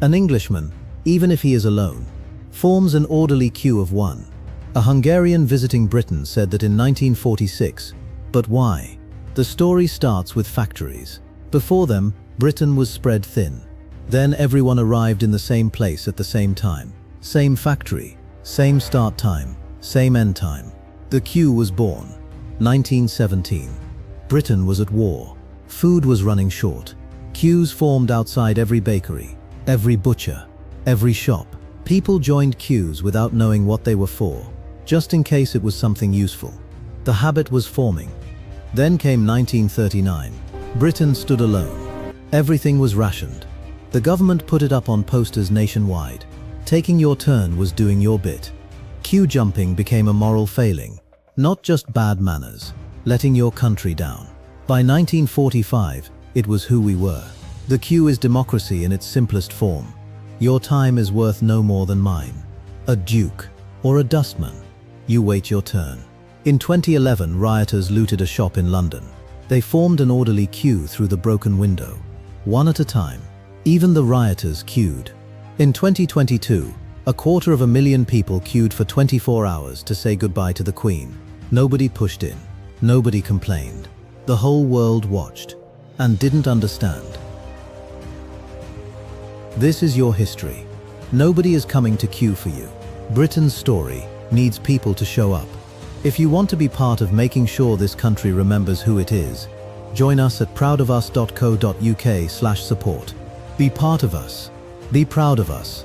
An Englishman, even if he is alone, forms an orderly queue of one. A Hungarian visiting Britain said that in 1946, but why? The story starts with factories. Before them, Britain was spread thin. Then everyone arrived in the same place at the same time. Same factory, same start time, same end time. The queue was born. 1917. Britain was at war. Food was running short. Queues formed outside every bakery, every butcher, every shop. People joined queues without knowing what they were for, just in case it was something useful. The habit was forming. Then came 1939. Britain stood alone. Everything was rationed. The government put it up on posters nationwide. Taking your turn was doing your bit. Queue jumping became a moral failing, not just bad manners, letting your country down. By 1945, it was who we were. The queue is democracy in its simplest form. Your time is worth no more than mine. A duke or a dustman. You wait your turn. In 2011, rioters looted a shop in London. They formed an orderly queue through the broken window, one at a time. Even the rioters queued. In 2022, 250,000 people queued for 24 hours to say goodbye to the Queen. Nobody pushed in. Nobody complained. The whole world watched and didn't understand. This is your history. Nobody is coming to queue for you. Britain's story needs people to show up. If you want to be part of making sure this country remembers who it is, join us at proudofus.co.uk/support. Be part of us. Be proud of us.